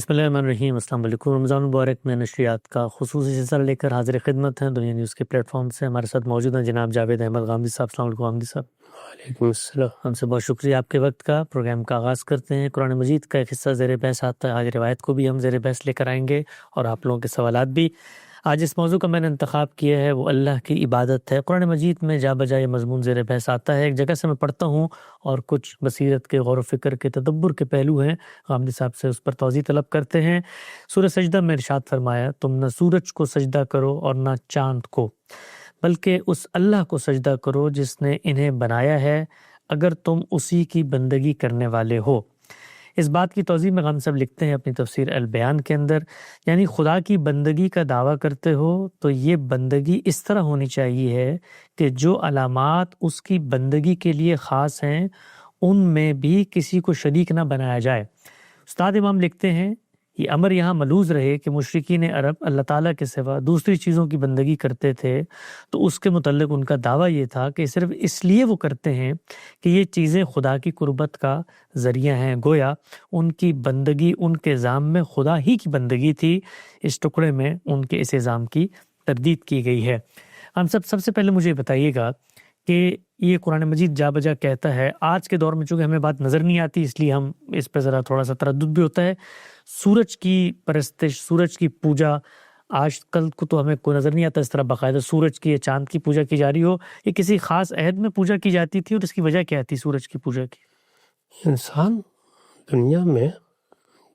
بسم اللہ الرحمن الرحیم۔ السلام علیکم۔ رمضان مبارک میں نشریات کا خصوصی سلسلہ لے کر حاضر خدمت ہیں۔ دنیا نیوز کے پلیٹ فارم سے ہمارے ساتھ موجود ہیں جناب جاوید احمد غامدی صاحب۔ السلام علیکم غامدی صاحب۔ وعلیکم السلام۔ ہم سے بہت شکریہ آپ کے وقت کا۔ پروگرام کا آغاز کرتے ہیں۔ قرآن مجید کا ایک حصہ زیر بحث آتا ہے، آج روایت کو بھی ہم زیر بحث لے کر آئیں گے اور آپ لوگوں کے سوالات بھی۔ آج اس موضوع کا میں نے انتخاب کیا ہے، وہ اللہ کی عبادت ہے۔ قرآن مجید میں جا بجا یہ مضمون زیر بحث آتا ہے، ایک جگہ سے میں پڑھتا ہوں اور کچھ بصیرت کے، غور و فکر کے، تدبر کے پہلو ہیں، غامدی صاحب سے اس پر توضیح طلب کرتے ہیں۔ سورہ سجدہ میں ارشاد فرمایا، تم نہ سورج کو سجدہ کرو اور نہ چاند کو، بلکہ اس اللہ کو سجدہ کرو جس نے انہیں بنایا ہے، اگر تم اسی کی بندگی کرنے والے ہو۔ اس بات کی توضیح میں غام صاحب لکھتے ہیں اپنی تفسیر البیان کے اندر، یعنی خدا کی بندگی کا دعویٰ کرتے ہو تو یہ بندگی اس طرح ہونی چاہیے ہے کہ جو علامات اس کی بندگی کے لیے خاص ہیں ان میں بھی کسی کو شریک نہ بنایا جائے۔ استاد امام لکھتے ہیں یہ امر یہاں ملحوظ رہے کہ مشرکین عرب اللہ تعالیٰ کے سوا دوسری چیزوں کی بندگی کرتے تھے، تو اس کے متعلق ان کا دعویٰ یہ تھا کہ صرف اس لیے وہ کرتے ہیں کہ یہ چیزیں خدا کی قربت کا ذریعہ ہیں، گویا ان کی بندگی ان کے ذام میں خدا ہی کی بندگی تھی۔ اس ٹکڑے میں ان کے اس الزام کی تردید کی گئی ہے۔ ہم سب سے پہلے مجھے بتائیے گا کہ یہ قرآن مجید جا بجا کہتا ہے، آج کے دور میں چونکہ ہمیں بات نظر نہیں آتی اس لیے ہم اس پہ ذرا تھوڑا سا تردد بھی ہوتا ہے، سورج کی پرستش، سورج کی پوجا آج کل کو تو ہمیں کوئی نظر نہیں آتا اس طرح باقاعدہ سورج کی یا چاند کی پوجا کی جا رہی ہو، یہ کسی خاص عہد میں پوجا کی جاتی تھی اور اس کی وجہ کیا تھی سورج کی پوجا کی؟ انسان دنیا میں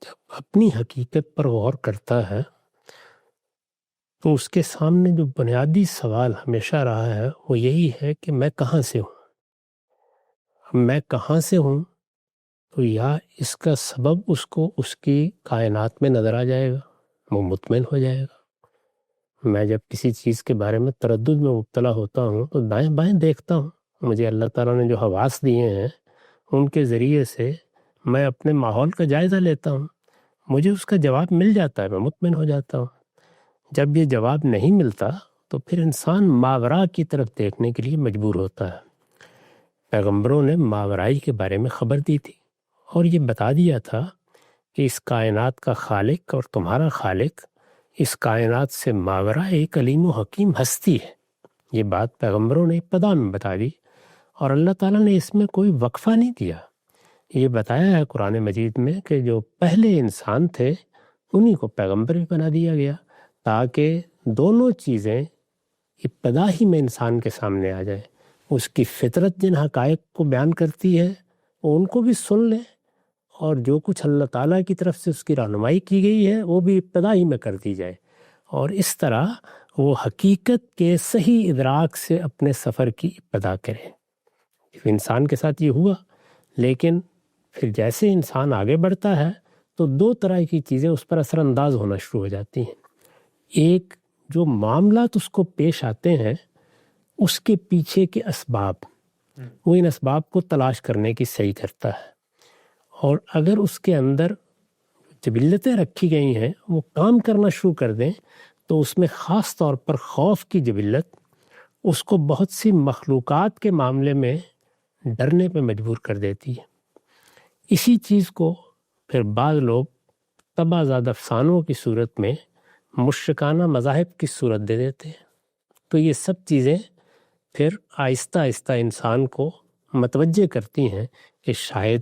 جب اپنی حقیقت پر غور کرتا ہے تو اس کے سامنے جو بنیادی سوال ہمیشہ رہا ہے وہ یہی ہے کہ میں کہاں سے ہوں؟ میں کہاں سے ہوں تو یا اس کا سبب اس کو اس کی کائنات میں نظر آ جائے گا، وہ مطمئن ہو جائے گا۔ میں جب کسی چیز کے بارے میں تردد میں مبتلا ہوتا ہوں تو دائیں بائیں دیکھتا ہوں، مجھے اللہ تعالیٰ نے جو حواس دیے ہیں ان کے ذریعے سے میں اپنے ماحول کا جائزہ لیتا ہوں، مجھے اس کا جواب مل جاتا ہے، میں مطمئن ہو جاتا ہوں۔ جب یہ جواب نہیں ملتا تو پھر انسان ماوراء کی طرف دیکھنے کے لیے مجبور ہوتا ہے۔ پیغمبروں نے ماورائی کے بارے میں خبر دی تھی اور یہ بتا دیا تھا کہ اس کائنات کا خالق اور تمہارا خالق اس کائنات سے ماوراء ایک علیم و حکیم ہستی ہے۔ یہ بات پیغمبروں نے ابتدا میں بتا دی اور اللہ تعالیٰ نے اس میں کوئی وقفہ نہیں دیا۔ یہ بتایا ہے قرآن مجید میں کہ جو پہلے انسان تھے انہی کو پیغمبر بھی بنا دیا گیا تاکہ دونوں چیزیں ابتدا ہی میں انسان کے سامنے آ جائیں۔ اس کی فطرت جن حقائق کو بیان کرتی ہے وہ ان کو بھی سن لیں، اور جو کچھ اللہ تعالیٰ کی طرف سے اس کی رہنمائی کی گئی ہے وہ بھی ابتدا ہی میں کر دی جائے، اور اس طرح وہ حقیقت کے صحیح ادراک سے اپنے سفر کی ابتدا کریں۔ انسان کے ساتھ یہ ہوا، لیکن پھر جیسے انسان آگے بڑھتا ہے تو دو طرح کی چیزیں اس پر اثر انداز ہونا شروع ہو جاتی ہیں۔ ایک، جو معاملات اس کو پیش آتے ہیں اس کے پیچھے کے اسباب، وہ ان اسباب کو تلاش کرنے کی صحیح کرتا ہے، اور اگر اس کے اندر جبلتیں رکھی گئی ہیں وہ کام کرنا شروع کر دیں تو اس میں خاص طور پر خوف کی جبلت اس کو بہت سی مخلوقات کے معاملے میں ڈرنے پہ مجبور کر دیتی ہے۔ اسی چیز کو پھر بعض لوگ تباہ افسانوں کی صورت میں مشرکانہ مذاہب کی صورت دے دیتے ہیں۔ تو یہ سب چیزیں پھر آہستہ آہستہ انسان کو متوجہ کرتی ہیں کہ شاید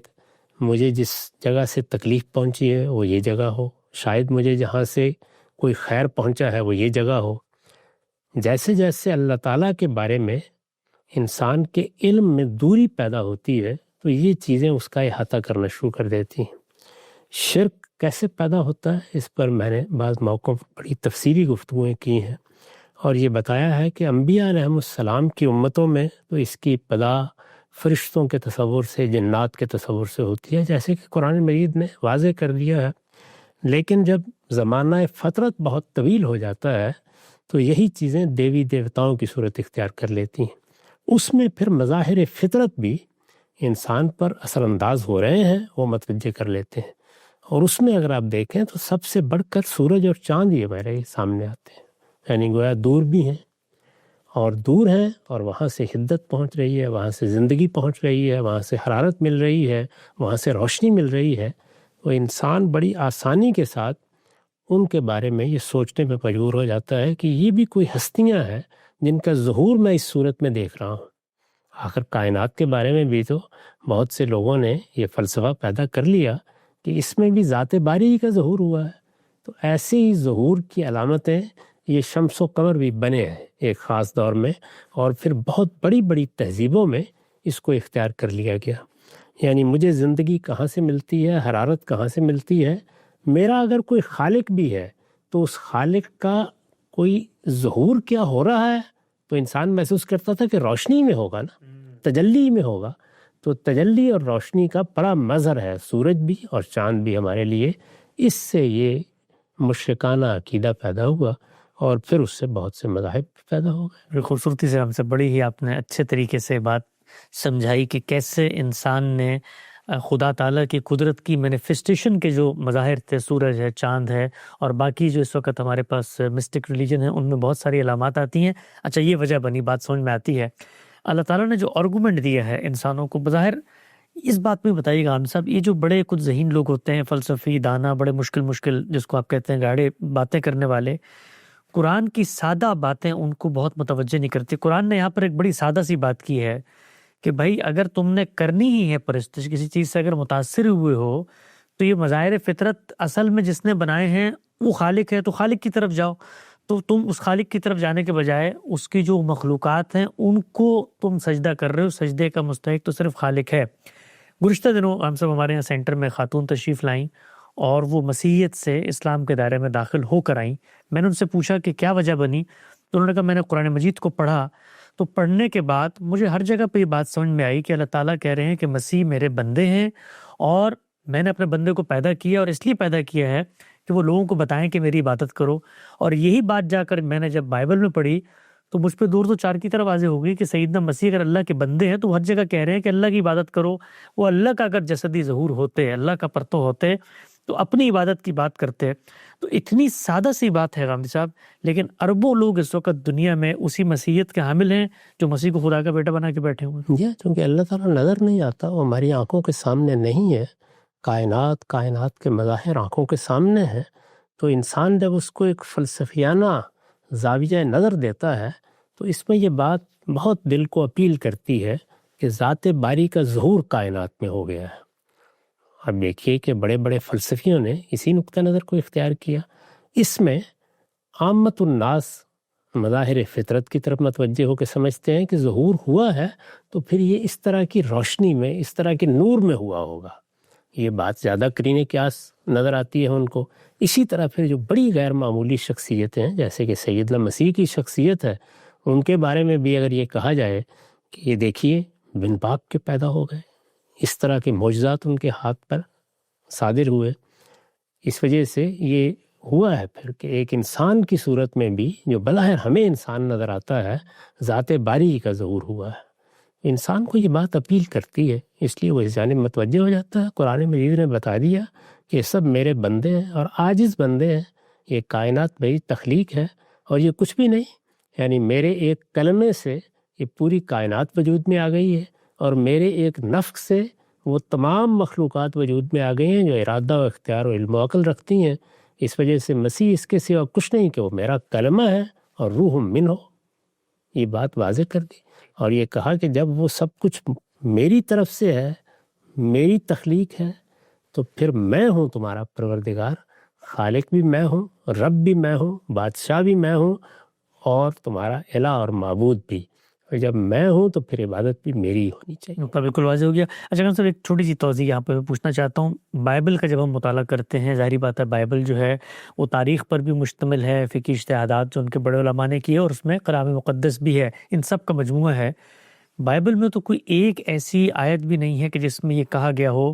مجھے جس جگہ سے تکلیف پہنچی ہے وہ یہ جگہ ہو، شاید مجھے جہاں سے کوئی خیر پہنچا ہے وہ یہ جگہ ہو۔ جیسے جیسے اللہ تعالیٰ کے بارے میں انسان کے علم میں دوری پیدا ہوتی ہے تو یہ چیزیں اس کا احاطہ کرنا شروع کر دیتی ہیں۔ شرک کیسے پیدا ہوتا ہے اس پر میں نے بعض موقعوں پر بڑی تفصیلی گفتگویں کی ہیں، اور یہ بتایا ہے کہ انبیاء علیہم السلام کی امتوں میں تو اس کی ابتدا فرشتوں کے تصور سے، جنات کے تصور سے ہوتی ہے، جیسے کہ قرآن مجید نے واضح کر دیا ہے۔ لیکن جب زمانہ فطرت بہت طویل ہو جاتا ہے تو یہی چیزیں دیوی دیوتاؤں کی صورت اختیار کر لیتی ہیں۔ اس میں پھر مظاہر فطرت بھی انسان پر اثر انداز ہو رہے ہیں، وہ متوجہ کر لیتے ہیں، اور اس میں اگر آپ دیکھیں تو سب سے بڑھ کر سورج اور چاند یہ میرے سامنے آتے ہیں، یعنی گویا دور بھی ہیں اور دور ہیں، اور وہاں سے حدت پہنچ رہی ہے، وہاں سے زندگی پہنچ رہی ہے، وہاں سے حرارت مل رہی ہے، وہاں سے روشنی مل رہی ہے۔ تو انسان بڑی آسانی کے ساتھ ان کے بارے میں یہ سوچنے میں مجبور ہو جاتا ہے کہ یہ بھی کوئی ہستیاں ہیں جن کا ظہور میں اس صورت میں دیکھ رہا ہوں۔ آخر کائنات کے بارے میں بھی تو بہت سے لوگوں نے یہ فلسفہ پیدا کر لیا کہ اس میں بھی ذات باری کا ظہور ہوا ہے۔ تو ایسے ہی ظہور کی علامتیں یہ شمس و قمر بھی بنے ہیں ایک خاص دور میں، اور پھر بہت بڑی بڑی تہذیبوں میں اس کو اختیار کر لیا گیا۔ یعنی مجھے زندگی کہاں سے ملتی ہے، حرارت کہاں سے ملتی ہے، میرا اگر کوئی خالق بھی ہے تو اس خالق کا کوئی ظہور کیا ہو رہا ہے، تو انسان محسوس کرتا تھا کہ روشنی میں ہوگا نا، تجلی میں ہوگا۔ تو تجلی اور روشنی کا بڑا مظہر ہے سورج بھی اور چاند بھی ہمارے لیے۔ اس سے یہ مشرکانہ عقیدہ پیدا ہوا اور پھر اس سے بہت سے مذاہب پیدا ہو گئے۔ بڑی خوبصورتی سے ہم سے بڑی ہی آپ نے اچھے طریقے سے بات سمجھائی کہ کیسے انسان نے خدا تعالیٰ کی قدرت کی مینیفیسٹیشن کے جو مظاہر تھے، سورج ہے، چاند ہے، اور باقی جو اس وقت ہمارے پاس مسٹک ریلیجن ہے، ان میں بہت ساری علامات آتی ہیں۔ اچھا، یہ وجہ بنی، بات سمجھ میں آتی ہے۔ اللہ تعالیٰ نے جو آرگومنٹ دیا ہے انسانوں کو، بظاہر اس بات میں بتائیے گا عامر صاحب، یہ جو بڑے کچھ ذہین لوگ ہوتے ہیں، فلسفی دانا، بڑے مشکل جس کو آپ کہتے ہیں گاڑے باتیں کرنے والے، قرآن کی سادہ باتیں ان کو بہت متوجہ نہیں کرتی۔ قرآن نے یہاں پر ایک بڑی سادہ سی بات کی ہے کہ بھائی اگر تم نے کرنی ہی ہے پرستش، کسی چیز سے اگر متاثر ہوئے ہو، تو یہ مظاہر فطرت اصل میں جس نے بنائے ہیں وہ خالق ہے، تو خالق کی طرف جاؤ۔ تو تم اس خالق کی طرف جانے کے بجائے اس کی جو مخلوقات ہیں ان کو تم سجدہ کر رہے ہو۔ سجدے کا مستحق تو صرف خالق ہے۔ گزشتہ دنوں ہم سب ہمارے یہاں سینٹر میں خاتون تشریف لائیں اور وہ مسیحیت سے اسلام کے دائرے میں داخل ہو کر آئیں۔ میں نے ان سے پوچھا کہ کیا وجہ بنی، تو انہوں نے کہا میں نے قرآن مجید کو پڑھا، تو پڑھنے کے بعد مجھے ہر جگہ پہ یہ بات سمجھ میں آئی کہ اللہ تعالیٰ کہہ رہے ہیں کہ مسیح میرے بندے ہیں، اور میں نے اپنے بندے کو پیدا کیا، اور اس لیے پیدا کیا ہے کہ وہ لوگوں کو بتائیں کہ میری عبادت کرو۔ اور یہی بات جا کر میں نے جب بائبل میں پڑھی تو مجھ پہ دور تو چار کی طرف واضح ہو گئی کہ سیدنا مسیح اگر اللہ کے بندے ہیں تو ہر جگہ کہہ رہے ہیں کہ اللہ کی عبادت کرو۔ وہ اللہ کا اگر جسدی ظہور ہوتے، اللہ کا پرتو ہوتے، تو اپنی عبادت کی بات کرتے۔ تو اتنی سادہ سی بات ہے غامدی صاحب، لیکن اربوں لوگ اس وقت دنیا میں اسی مسیحیت کے حامل ہیں جو مسیح کو خدا کا بیٹا بنا کے بیٹھے ہوئے ہیں۔ چونکہ اللہ تعالیٰ نظر نہیں آتا، وہ ہماری آنکھوں کے سامنے نہیں ہے، کائنات کے مظاہر آنکھوں کے سامنے ہیں، تو انسان جب اس کو ایک فلسفیانہ زاویہ نظر دیتا ہے تو اس میں یہ بات بہت دل کو اپیل کرتی ہے کہ ذات باری کا ظہور کائنات میں ہو گیا ہے۔ اب دیکھیے کہ بڑے بڑے فلسفیوں نے اسی نقطہ نظر کو اختیار کیا۔ اس میں عامت الناس مظاہر فطرت کی طرف متوجہ ہو کے سمجھتے ہیں کہ ظہور ہوا ہے تو پھر یہ اس طرح کی روشنی میں، اس طرح کے نور میں ہوا ہوگا۔ یہ بات زیادہ قرین قیاس نظر آتی ہے ان کو۔ اسی طرح پھر جو بڑی غیر معمولی شخصیتیں ہیں جیسے کہ سیدنا مسیح کی شخصیت ہے، ان کے بارے میں بھی اگر یہ کہا جائے کہ یہ دیکھیے بن پاک کے پیدا ہو گئے، اس طرح کے معجزات ان کے ہاتھ پر صادر ہوئے، اس وجہ سے یہ ہوا ہے پھر کہ ایک انسان کی صورت میں بھی جو بظاہر ہمیں انسان نظر آتا ہے، ذات باری کا ظہور ہوا ہے۔ انسان کو یہ بات اپیل کرتی ہے، اس لیے وہ اس جانب متوجہ ہو جاتا ہے۔ قرآن مجید نے بتا دیا کہ یہ سب میرے بندے ہیں اور عاجز بندے ہیں، یہ کائنات میری تخلیق ہے اور یہ کچھ بھی نہیں، یعنی میرے ایک کلمے سے یہ پوری کائنات وجود میں آ گئی ہے، اور میرے ایک نفخ سے وہ تمام مخلوقات وجود میں آ گئی ہیں جو ارادہ و اختیار و علم و عقل رکھتی ہیں۔ اس وجہ سے مسیح اس کے سوا کچھ نہیں کہ وہ میرا کلمہ ہے اور روح منہ، یہ بات واضح کر دی۔ اور یہ کہا کہ جب وہ سب کچھ میری طرف سے ہے، میری تخلیق ہے، تو پھر میں ہوں تمہارا پروردگار، خالق بھی میں ہوں، رب بھی میں ہوں، بادشاہ بھی میں ہوں، اور تمہارا الہ اور معبود بھی۔ اور جب میں ہوں تو پھر عبادت بھی میری ہونی چاہیے۔ نقطہ بالکل واضح ہو گیا۔ اچھا صاحب، ایک چھوٹی سی توضیح یہاں پہ میں پوچھنا چاہتا ہوں۔ بائبل کا جب ہم مطالعہ کرتے ہیں، ظاہری بات ہے بائبل جو ہے وہ تاریخ پر بھی مشتمل ہے، فقہی اجتہادات جو ان کے بڑے علماء نے کیے، اور اس میں کلام مقدس بھی ہے، ان سب کا مجموعہ ہے۔ بائبل میں تو کوئی ایک ایسی آیت بھی نہیں ہے کہ جس میں یہ کہا گیا ہو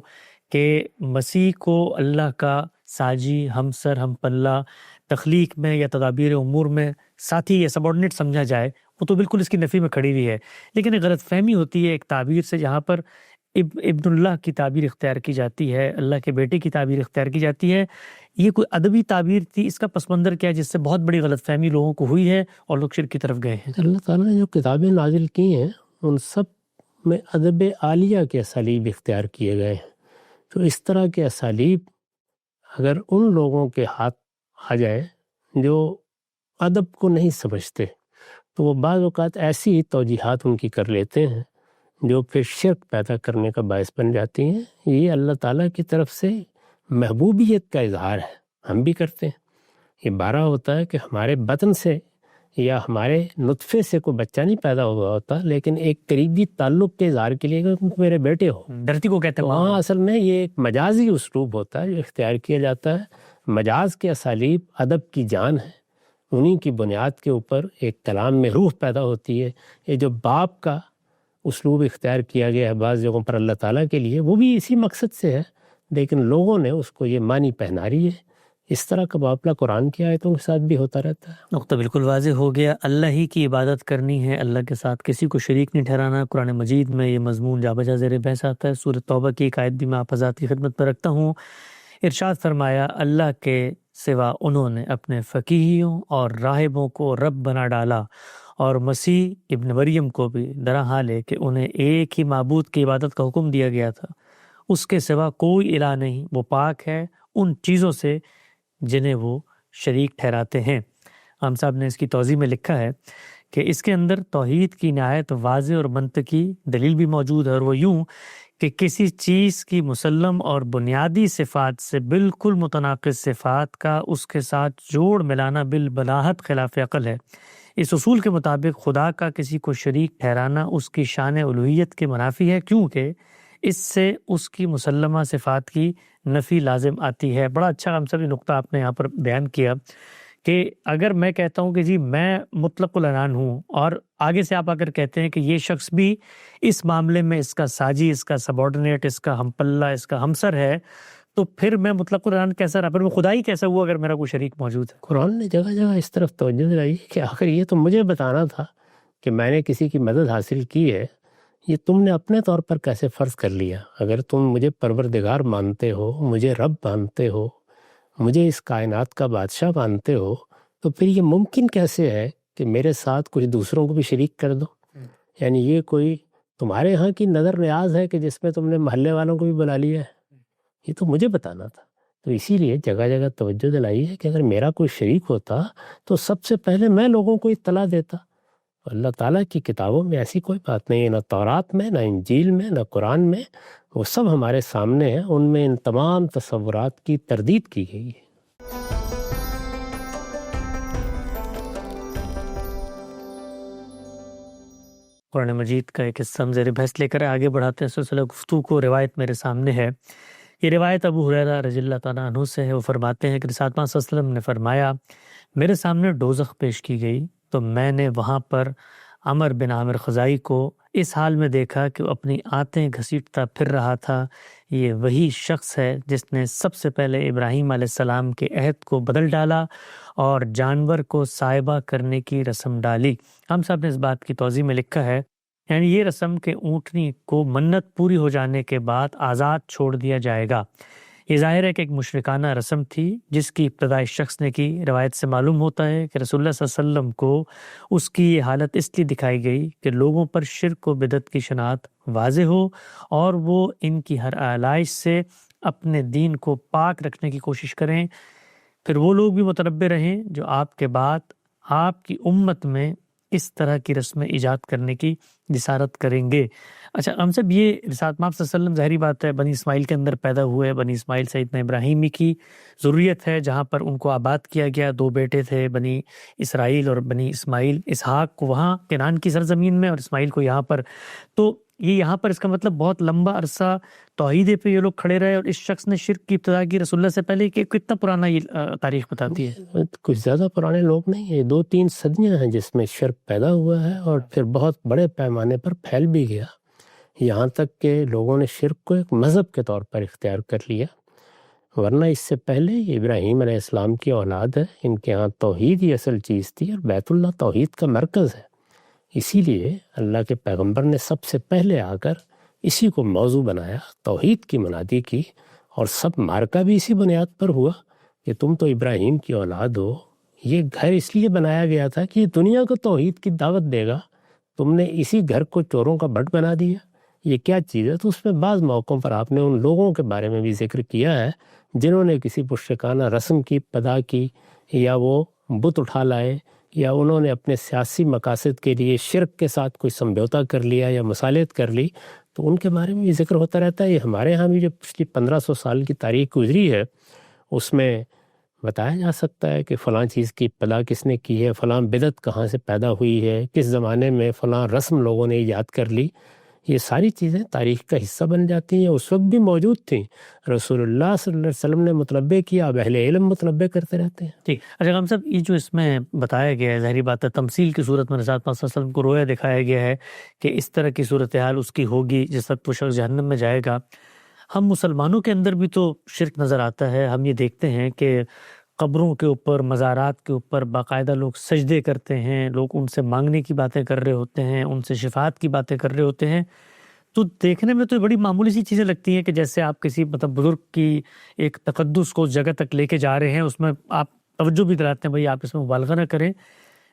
کہ مسیح کو اللہ کا ساجی، ہمسر، ہم پلہ تخلیق میں یا تدابیر امور میں ساتھی یا سبارڈینیٹ سمجھا جائے۔ وہ تو بالکل اس کی نفی میں کھڑی ہوئی ہے، لیکن ایک غلط فہمی ہوتی ہے ایک تعبیر سے، جہاں پر ابن اللہ کی تعبیر اختیار کی جاتی ہے، اللہ کے بیٹے کی تعبیر اختیار کی جاتی ہے۔ یہ کوئی ادبی تعبیر تھی، اس کا پس منظر کیا ہے جس سے بہت بڑی غلط فہمی لوگوں کو ہوئی ہے اور لوگ شرک کی طرف گئے ہیں؟ اللہ تعالیٰ نے جو کتابیں نازل کی ہیں ان سب میں ادب عالیہ کے اسالیب اختیار کیے گئے ہیں۔ تو اس طرح کے اسالیب اگر ان لوگوں کے ہاتھ آ جائے جو ادب کو نہیں سمجھتے تو وہ بعض اوقات ایسی توجیحات ان کی کر لیتے ہیں جو پھر شرک پیدا کرنے کا باعث بن جاتی ہیں۔ یہ اللہ تعالیٰ کی طرف سے محبوبیت کا اظہار ہے، ہم بھی کرتے ہیں۔ یہ بارہ ہوتا ہے کہ ہمارے بطن سے یا ہمارے نطفے سے کوئی بچہ نہیں پیدا ہوا ہوتا، لیکن ایک قریبی تعلق کے اظہار کے لیے کہ تم میرے بیٹے ہو، دھرتی کو کہتے ہیں وہاں اصل میں یہ ایک مجازی اسلوب ہوتا ہے جو اختیار کیا جاتا ہے۔ مجاز کے اسالیب ادب کی جان ہے، انہی کی بنیاد کے اوپر ایک کلام میں روح پیدا ہوتی ہے۔ یہ جو باپ کا اسلوب اختیار کیا گیا ہے بعض جگہوں پر اللہ تعالیٰ کے لیے، وہ بھی اسی مقصد سے ہے، لیکن لوگوں نے اس کو یہ معنی پہنا رہی ہے۔ اس طرح کا معاملہ قرآن کی آیتوں کے ساتھ بھی ہوتا رہتا ہے۔ نقطہ بالکل واضح ہو گیا، اللہ ہی کی عبادت کرنی ہے، اللہ کے ساتھ کسی کو شریک نہیں ٹھہرانا۔ قرآن مجید میں یہ مضمون جا بجا زیر بحث آتا ہے۔ سورۃ توبہ کی ایک آیت بھی میں آپ حضرات کی خدمت میں رکھتا ہوں۔ ارشاد فرمایا، اللہ کے سوا انہوں نے اپنے فقیہیوں اور راہبوں کو رب بنا ڈالا، اور مسیح ابن مریم کو بھی، درا حال ہے کہ انہیں ایک ہی معبود کی عبادت کا حکم دیا گیا تھا، اس کے سوا کوئی الہ نہیں، وہ پاک ہے ان چیزوں سے جنہیں وہ شریک ٹھہراتے ہیں۔ ہم صاحب نے اس کی توضیح میں لکھا ہے کہ اس کے اندر توحید کی نہایت واضح اور منطقی دلیل بھی موجود ہے، اور وہ یوں کہ کسی چیز کی مسلم اور بنیادی صفات سے بالکل متناقض صفات کا اس کے ساتھ جوڑ ملانا بالبلاہت خلاف عقل ہے۔ اس اصول کے مطابق خدا کا کسی کو شریک ٹھہرانا اس کی شان الوہیت کے منافی ہے، کیونکہ اس سے اس کی مسلمہ صفات کی نفی لازم آتی ہے۔ بڑا اچھا ہم سب یہ نقطہ آپ نے یہاں پر بیان کیا کہ اگر میں کہتا ہوں کہ جی میں مطلق العنان ہوں، اور آگے سے آپ اگر کہتے ہیں کہ یہ شخص بھی اس معاملے میں اس کا ساجی، اس کا سبارڈینیٹ، اس کا ہم پلہ، اس کا ہمسر ہے، تو پھر میں مطلق العنان کیسا رہا، پھر میں خدا ہی کیسا ہوا اگر میرا کوئی شریک موجود ہے؟ قرآن نے جگہ جگہ اس طرف توجہ دلائی کہ آخر یہ تو مجھے بتانا تھا کہ میں نے کسی کی مدد حاصل کی ہے، یہ تم نے اپنے طور پر کیسے فرض کر لیا؟ اگر تم مجھے پروردگار مانتے ہو، مجھے رب مانتے ہو، مجھے اس کائنات کا بادشاہ مانتے ہو، تو پھر یہ ممکن کیسے ہے کہ میرے ساتھ کچھ دوسروں کو بھی شریک کر دو؟ یعنی یہ کوئی تمہارے ہاں کی نظر نیاز ہے کہ جس میں تم نے محلے والوں کو بھی بلا لیا ہے؟ یہ تو مجھے بتانا تھا۔ تو اسی لیے جگہ جگہ توجہ دلائی ہے کہ اگر میرا کوئی شریک ہوتا تو سب سے پہلے میں لوگوں کو اطلاع دیتا۔ اللہ تعالیٰ کی کتابوں میں ایسی کوئی بات نہیں ہے، نہ تورات میں، نہ انجیل میں، نہ قرآن میں، وہ سب ہمارے سامنے ہیں، ان میں ان تمام تصورات کی تردید کی گئی ہے۔ قرآن مجید کا ایک حصہ ہم زیر بحث لے کر آگے بڑھاتے ہیں سلسلہ گفتگو کو۔ روایت میرے سامنے ہے، یہ روایت ابو ہریرہ رضی اللہ تعالیٰ عنہ سے ہے۔ وہ فرماتے ہیں کہ رسول اللہ صلی اللہ علیہ وسلم نے فرمایا، میرے سامنے دوزخ پیش کی گئی تو میں نے وہاں پر عمر بن عامر خزائی کو اس حال میں دیکھا کہ وہ اپنی آنتیں گھسیٹتا پھر رہا تھا۔ یہ وہی شخص ہے جس نے سب سے پہلے ابراہیم علیہ السلام کے عہد کو بدل ڈالا اور جانور کو سائبہ کرنے کی رسم ڈالی۔ ہم سب نے اس بات کی توضیح میں لکھا ہے، یعنی یہ رسم کہ اونٹنی کو منت پوری ہو جانے کے بعد آزاد چھوڑ دیا جائے گا۔ یہ ظاہر ہے کہ ایک مشرکانہ رسم تھی جس کی ابتدا اس شخص نے کی۔ روایت سے معلوم ہوتا ہے کہ رسول اللہ صلی اللہ علیہ وسلم کو اس کی یہ حالت اس لیے دکھائی گئی کہ لوگوں پر شرک و بدعت کی شناخت واضح ہو اور وہ ان کی ہر آلائش سے اپنے دین کو پاک رکھنے کی کوشش کریں، پھر وہ لوگ بھی متنبع رہیں جو آپ کے بعد آپ کی امت میں اس طرح کی رسمیں ایجاد کرنے کی جسارت کریں گے۔ اچھا ہم سب یہ رسالت مآب صلی اللہ علیہ وسلم ظاہری بات ہے بنی اسماعیل کے اندر پیدا ہوئے، بنی اسماعیل سیدنا ابراہیمی کی ضروریت ہے جہاں پر ان کو آباد کیا گیا۔ 2 بیٹے تھے، بنی اسرائیل اور بنی اسماعیل۔ اسحاق کو وہاں کنعان کی سرزمین میں اور اسماعیل کو یہاں پر، تو یہ یہاں پر اس کا مطلب بہت لمبا عرصہ توحید پہ یہ لوگ کھڑے رہے، اور اس شخص نے شرک کی ابتدا کی رسول اللہ سے پہلے، کہ کتنا پرانا یہ تاریخ بتاتی ہے؟ کچھ زیادہ پرانے لوگ نہیں ہیں، 2-3 صدیاں ہیں جس میں شرک پیدا ہوا ہے اور پھر بہت بڑے پیمانے پر پھیل بھی گیا، یہاں تک کہ لوگوں نے شرک کو ایک مذہب کے طور پر اختیار کر لیا۔ ورنہ اس سے پہلے یہ ابراہیم علیہ السلام کی اولاد ہے، ان کے ہاں توحید ہی اصل چیز تھی، اور بیت اللہ توحید کا مرکز ہے۔ اسی لیے اللہ کے پیغمبر نے سب سے پہلے آ کر اسی کو موضوع بنایا، توحید کی منادی کی، اور سب مارکا بھی اسی بنیاد پر ہوا کہ تم تو ابراہیم کی اولاد ہو۔ یہ گھر اس لیے بنایا گیا تھا کہ یہ دنیا کو توحید کی دعوت دے گا، تم نے اسی گھر کو چوروں کا بٹ بنا دیا، یہ کیا چیز ہے؟ تو اس میں بعض موقعوں پر آپ نے ان لوگوں کے بارے میں بھی ذکر کیا ہے جنہوں نے کسی مشرکانہ رسم کی پدا کی، یا وہ بت اٹھا لائے، یا انہوں نے اپنے سیاسی مقاصد کے لیے شرک کے ساتھ کوئی سمجھوتا کر لیا یا مصالحت کر لی، تو ان کے بارے میں بھی ذکر ہوتا رہتا ہے۔ یہ ہمارے ہاں بھی جو پچھلی 1500 سال کی تاریخ گزری ہے اس میں بتایا جا سکتا ہے کہ فلاں چیز کی ابتدا کس نے کی ہے، فلاں بدعت کہاں سے پیدا ہوئی ہے، کس زمانے میں فلاں رسم لوگوں نے ایجاد کر لی۔ یہ ساری چیزیں تاریخ کا حصہ بن جاتی ہیں، اس وقت بھی موجود تھیں۔ رسول اللہ صلی اللہ علیہ وسلم نے متنبع کیا، اب اہل علم متنبع کرتے رہتے ہیں۔ ٹھیک، اچھا غام صاحب، یہ جو اس میں بتایا گیا ہے، ظاہری بات ہے تمثیل کی صورت میں رسول پاک صلی اللہ علیہ وسلم کو رویا دکھایا گیا ہے کہ اس طرح کی صورتحال اس کی ہوگی جس وقت وہ شخص جہنم میں جائے گا۔ ہم مسلمانوں کے اندر بھی تو شرک نظر آتا ہے۔ ہم یہ دیکھتے ہیں کہ قبروں کے اوپر، مزارات کے اوپر باقاعدہ لوگ سجدے کرتے ہیں، لوگ ان سے مانگنے کی باتیں کر رہے ہوتے ہیں، ان سے شفاعت کی باتیں کر رہے ہوتے ہیں۔ تو دیکھنے میں تو بڑی معمولی سی چیزیں لگتی ہیں کہ جیسے آپ کسی بزرگ کی ایک تقدس کو جگہ تک لے کے جا رہے ہیں، اس میں آپ توجہ بھی دلاتے ہیں بھائی آپ اس میں مبالغہ نہ کریں،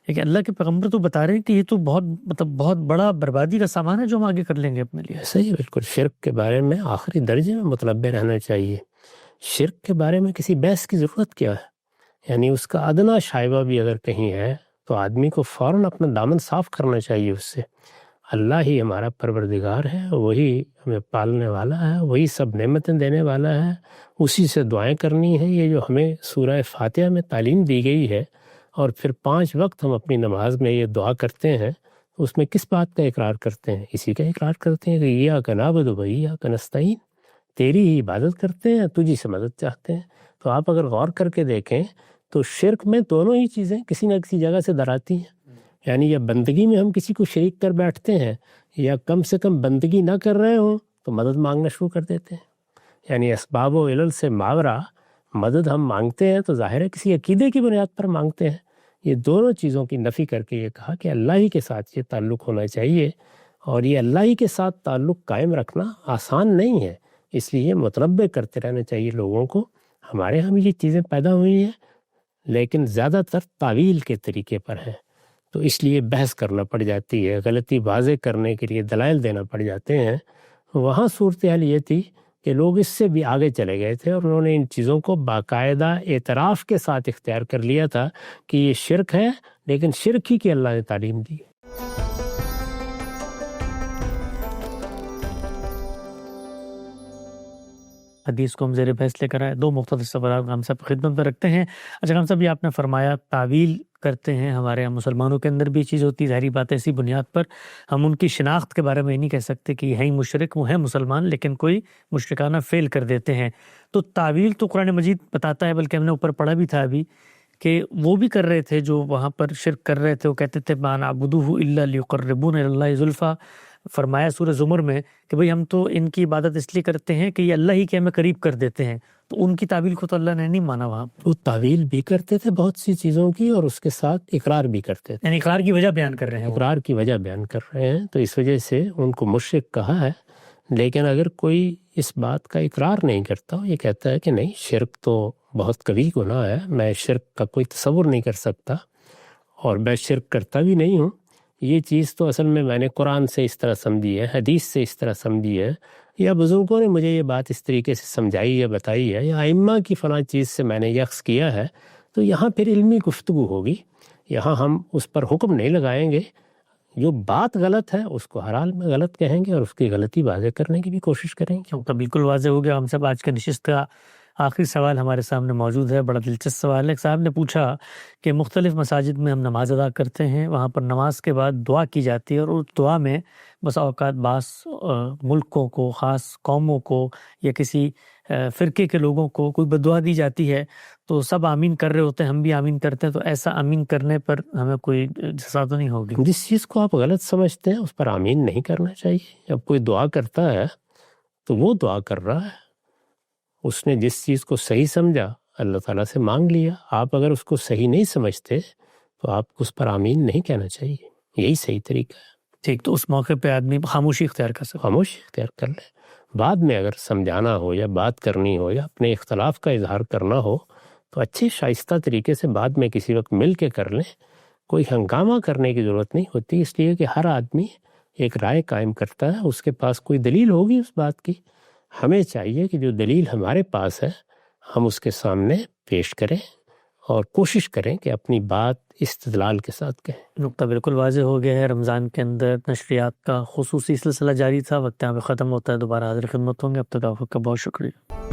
لیکن اللہ کے پیغمبر تو بتا رہے ہیں کہ یہ تو بہت بڑا بربادی کا سامان ہے جو ہم آگے کر لیں گے اپنے لیے۔ صحیح، بالکل۔ شرک کے بارے میں آخری درجے میں متنبع رہنا چاہیے۔ شرک کے بارے میں کسی بحث کی ضرورت کیا ہے؟ یعنی اس کا ادنا شائبہ بھی اگر کہیں ہے تو آدمی کو فوراً اپنا دامن صاف کرنا چاہیے اس سے۔ اللہ ہی ہمارا پروردگار ہے، وہی ہمیں پالنے والا ہے، وہی سب نعمتیں دینے والا ہے، اسی سے دعائیں کرنی ہیں۔ یہ جو ہمیں سورہ فاتحہ میں تعلیم دی گئی ہے، اور پھر 5 وقت ہم اپنی نماز میں یہ دعا کرتے ہیں، اس میں کس بات کا اقرار کرتے ہیں؟ اسی کا اقرار کرتے ہیں کہ ایاک نعبد و ایاک نستعین، تیری ہی عبادت کرتے ہیں، تجھی سے مدد چاہتے ہیں۔ تو آپ اگر غور کر کے دیکھیں تو شرک میں دونوں ہی چیزیں کسی نہ کسی جگہ سے دراتی ہیں۔ یعنی یا بندگی میں ہم کسی کو شریک کر بیٹھتے ہیں، یا کم سے کم بندگی نہ کر رہے ہوں تو مدد مانگنا شروع کر دیتے ہیں۔ یعنی اسباب و علل سے ماورا مدد ہم مانگتے ہیں تو ظاہر ہے کسی عقیدے کی بنیاد پر مانگتے ہیں۔ یہ دونوں چیزوں کی نفی کر کے یہ کہا کہ اللہ ہی کے ساتھ یہ تعلق ہونا چاہیے، اور یہ اللہ ہی کے ساتھ تعلق قائم رکھنا آسان نہیں ہے، اس لیے متنبع کرتے رہنا چاہیے لوگوں کو۔ ہمارے ہاں بھی یہ چیزیں پیدا ہوئی ہیں لیکن زیادہ تر تعویل کے طریقے پر ہیں، تو اس لیے بحث کرنا پڑ جاتی ہے، غلطی واضح کرنے کے لیے دلائل دینا پڑ جاتے ہیں۔ وہاں صورتحال یہ تھی کہ لوگ اس سے بھی آگے چلے گئے تھے، اور انہوں نے ان چیزوں کو باقاعدہ اعتراف کے ساتھ اختیار کر لیا تھا کہ یہ شرک ہے، لیکن شرک ہی کی اللہ نے تعلیم دی ہے۔ حدیث کو ہم زیر بحث لے کر آئے، 2 مختصر سوالات غام صاحب کی خدمت میں رکھتے ہیں۔ اچھا غام صاحب، یہ آپ نے فرمایا تعویل کرتے ہیں، ہمارے یہاں مسلمانوں کے اندر بھی چیز ہوتی ہے، ظاہری بات ہے اسی بنیاد پر ہم ان کی شناخت کے بارے میں یہ نہیں کہہ سکتے کہ یہ ہیں مشرک، وہ ہیں مسلمان، لیکن کوئی مشرکانہ فعل کر دیتے ہیں۔ تو تعویل تو قرآن مجید بتاتا ہے، بلکہ ہم نے اوپر پڑھا بھی تھا ابھی کہ وہ بھی کر رہے تھے جو وہاں پر شرک کر رہے تھے، وہ کہتے تھے ما نعبدہ الا لیقربونا الی اللہ زلفیٰ۔ فرمایا سورہ زمر میں کہ بھئی ہم تو ان کی عبادت اس لیے کرتے ہیں کہ یہ اللہ ہی کے ہمیں قریب کر دیتے ہیں، تو ان کی تعویل کو تو اللہ نے نہیں مانا وہاں۔ وہ تعویل بھی کرتے تھے بہت سی چیزوں کی، اور اس کے ساتھ اقرار بھی کرتے تھے، یعنی اقرار کی وجہ بیان کر رہے ہیں، اقرار کی وجہ بیان کر رہے ہیں، تو اس وجہ سے ان کو مشرک کہا ہے۔ لیکن اگر کوئی اس بات کا اقرار نہیں کرتا، یہ کہتا ہے کہ نہیں شرک تو بہت کبھی گناہ ہے، میں شرک کا کوئی تصور نہیں کر سکتا، اور میں شرک کرتا بھی نہیں ہوں، یہ چیز تو اصل میں نے قرآن سے اس طرح سمجھی ہے، حدیث سے اس طرح سمجھی ہے، یا بزرگوں نے مجھے یہ بات اس طریقے سے سمجھائی یا بتائی ہے، یا ائمہ کی فلاں چیز سے میں نے یقظ کیا ہے، تو یہاں پھر علمی گفتگو ہوگی، یہاں ہم اس پر حکم نہیں لگائیں گے۔ جو بات غلط ہے اس کو ہر حال میں غلط کہیں گے، اور اس کی غلطی واضح کرنے کی بھی کوشش کریں گے۔ تو بالکل واضح ہو گیا۔ ہم سب آج کا نشست کا آخری سوال ہمارے سامنے موجود ہے، بڑا دلچسپ سوال ہے۔ ایک صاحب نے پوچھا کہ مختلف مساجد میں ہم نماز ادا کرتے ہیں، وہاں پر نماز کے بعد دعا کی جاتی ہے، اور اس دعا میں بس اوقات بعض ملکوں کو، خاص قوموں کو یا کسی فرقے کے لوگوں کو کوئی بددعا دی جاتی ہے، تو سب آمین کر رہے ہوتے ہیں، ہم بھی آمین کرتے ہیں، تو ایسا آمین کرنے پر ہمیں کوئی سزا تو نہیں ہوگی؟ جس چیز کو آپ غلط سمجھتے ہیں اس پر آمین نہیں کرنا چاہیے۔ جب کوئی دعا کرتا ہے تو وہ دعا کر رہا ہے، اس نے جس چیز کو صحیح سمجھا اللہ تعالیٰ سے مانگ لیا۔ آپ اگر اس کو صحیح نہیں سمجھتے تو آپ اس پر آمین نہیں کہنا چاہیے، یہی صحیح طریقہ ہے۔ ٹھیک، تو اس موقع پہ آدمی خاموشی اختیار کر سکتا، خاموشی اختیار کر لے۔ بعد میں اگر سمجھانا ہو یا بات کرنی ہو یا اپنے اختلاف کا اظہار کرنا ہو تو اچھے شائستہ طریقے سے بعد میں کسی وقت مل کے کر لیں، کوئی ہنگامہ کرنے کی ضرورت نہیں ہوتی، اس لیے کہ ہر آدمی ایک رائے قائم کرتا ہے، اس کے پاس کوئی دلیل ہوگی اس بات کی۔ ہمیں چاہیے کہ جو دلیل ہمارے پاس ہے ہم اس کے سامنے پیش کریں اور کوشش کریں کہ اپنی بات استدلال کے ساتھ کہیں۔ نقطہ بالکل واضح ہو گیا ہے۔ رمضان کے اندر نشریات کا خصوصی سلسلہ جاری تھا، وقت یہاں پہ ختم ہوتا ہے، دوبارہ حاضر خدمت ہوں گے، اب تک آپ کا بہت شکریہ۔